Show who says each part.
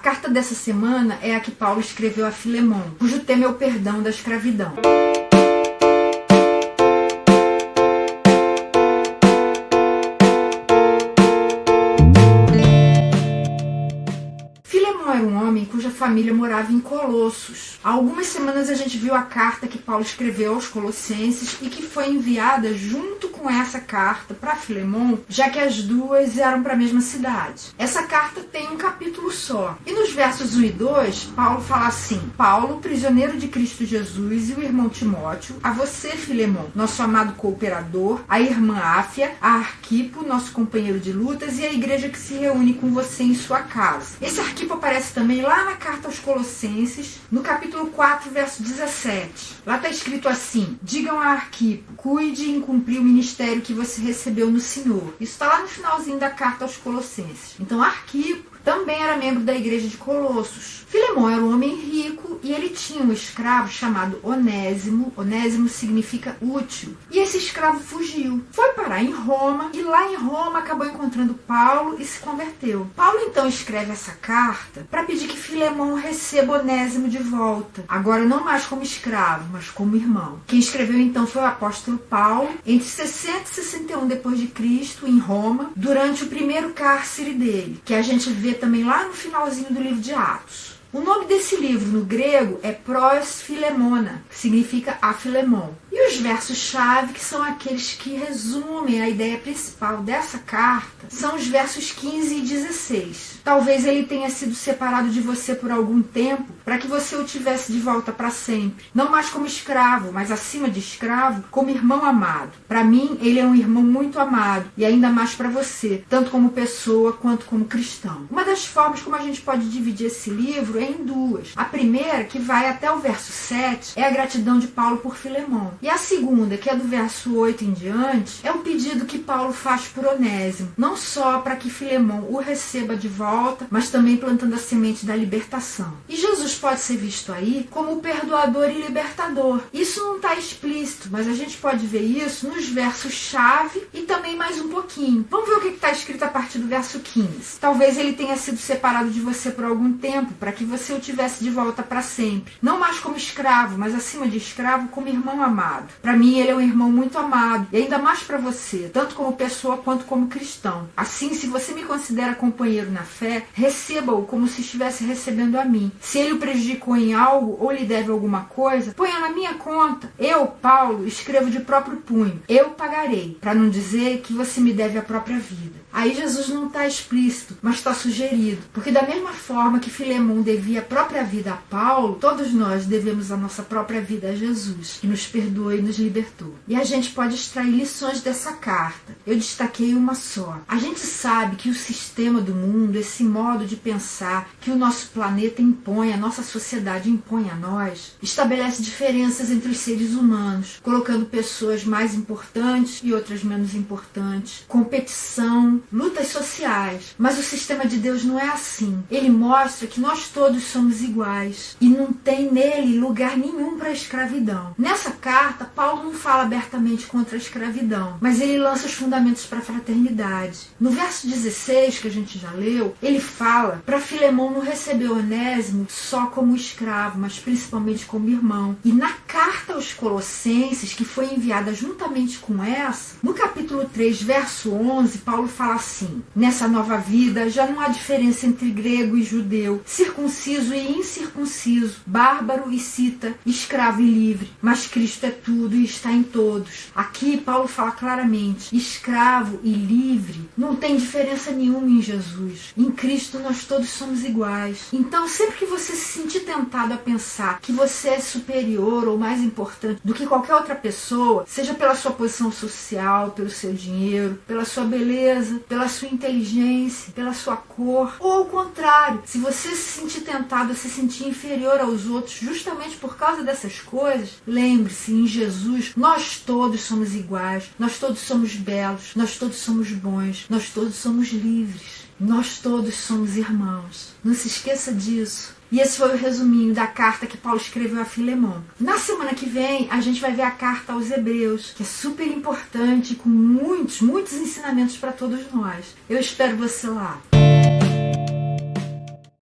Speaker 1: carta dessa semana é a que Paulo escreveu a Filemon, cujo tema é o perdão da escravidão. Filemon era um homem cuja família morava em Colossos. Há algumas semanas a gente viu a carta que Paulo escreveu aos Colossenses e que foi enviada junto com essa carta para Filemon, já que as duas eram para a mesma cidade. Essa carta tem um capítulo só. E nos versos 1 e 2, Paulo fala assim: Paulo, prisioneiro de Cristo Jesus, e o irmão Timóteo, a você, Filemon, nosso amado cooperador, a irmã Áfia, a Arquipo, nosso companheiro de lutas, e a igreja que se reúne com você em sua casa. Esse Arquipo aparece também lá na carta aos Colossenses, no capítulo 4, verso 17. Lá está escrito assim: digam a Arquipo, cuide em cumprir o ministério que você recebeu no Senhor. Isso está lá no finalzinho da carta aos Colossenses. Então Arquipo também era membro da igreja de Colossos. Filemon era um homem rico e ele tinha um escravo chamado Onésimo. Onésimo significa útil. E esse escravo fugiu. Foi parar em Roma e lá em Roma acabou encontrando Paulo e se converteu. Paulo então escreve essa carta para pedir que Filemon receba Onésimo de volta. Agora não mais como escravo, mas como irmão. Quem escreveu então foi o apóstolo Paulo entre 60 e 61 d.C. em Roma, durante o primeiro cárcere dele, que a gente vê também lá no finalzinho do livro de Atos. O nome desse livro no grego é Pros Filemona, que significa a Filemon. E os versos-chave, que são aqueles que resumem a ideia principal dessa carta, são os versos 15 e 16. Talvez ele tenha sido separado de você por algum tempo, para que você o tivesse de volta para sempre. Não mais como escravo, mas acima de escravo, como irmão amado. Para mim, ele é um irmão muito amado, e ainda mais para você, tanto como pessoa quanto como cristão. Uma das formas como a gente pode dividir esse livro é em duas. A primeira, que vai até o verso 7, é a gratidão de Paulo por Filemon. E a segunda, que é do verso 8 em diante, é o pedido que Paulo faz por Onésimo, não só para que Filemon o receba de volta, mas também plantando a semente da libertação. E Jesus pode ser visto aí como o perdoador e libertador. Isso não está explícito, mas a gente pode ver isso nos versos-chave e também mais um pouquinho. Vamos ver o que está escrito a partir do verso 15. Talvez ele tenha sido separado de você por algum tempo, para que você o tivesse de volta para sempre. Não mais como escravo, mas acima de escravo, como irmão amado. Para mim, ele é um irmão muito amado, e ainda mais para você, tanto como pessoa quanto como cristão. Assim, se você me considera companheiro na fé, receba-o como se estivesse recebendo a mim. Se ele o prejudicou em algo ou lhe deve alguma coisa, ponha na minha conta. Eu, Paulo, escrevo de próprio punho. Eu pagarei, para não dizer que você me deve a própria vida. Aí Jesus não está explícito, mas está sugerido. Porque da mesma forma que Filemon devia a própria vida a Paulo, todos nós devemos a nossa própria vida a Jesus, que nos perdoou e nos libertou. E a gente pode extrair lições dessa carta. Eu destaquei uma só. A gente sabe que o sistema do mundo, esse modo de pensar que o nosso planeta impõe, a nossa sociedade impõe a nós, estabelece diferenças entre os seres humanos, colocando pessoas mais importantes e outras menos importantes, competição, lutas sociais. Mas o sistema de Deus não é assim. Ele mostra que nós todos somos iguais e não tem nele lugar nenhum para a escravidão. Nessa carta, Paulo não fala abertamente contra a escravidão, mas ele lança os fundamentos para a fraternidade. No verso 16, que a gente já leu, ele fala para Filemon não receber Onésimo só como escravo, mas principalmente como irmão. E na carta aos Colossenses, que foi enviada juntamente com essa, no capítulo 3, verso 11, Paulo fala assim: nessa nova vida já não há diferença entre grego e judeu, circunciso e incircunciso, bárbaro e cita, escravo e livre, mas Cristo é tudo e está em todos. Aqui Paulo fala claramente: escravo e livre não tem diferença nenhuma em Jesus. Em Cristo nós todos somos iguais. Então, sempre que você se sentir tentado a pensar que você é superior ou mais importante do que qualquer outra pessoa, seja pela sua posição social, pelo seu dinheiro, pela sua beleza, pela sua inteligência, pela sua cor, ou ao contrário, se você se sentir tentado a se sentir inferior aos outros justamente por causa dessas coisas, lembre-se, em Jesus nós todos somos iguais, nós todos somos belos, nós todos somos bons, nós todos somos livres, nós todos somos irmãos. Não se esqueça disso. E esse foi o resuminho da carta que Paulo escreveu a Filemon. Na semana que vem, a gente vai ver a carta aos Hebreus, que é super importante, com muitos ensinamentos para todos nós. Eu espero você lá.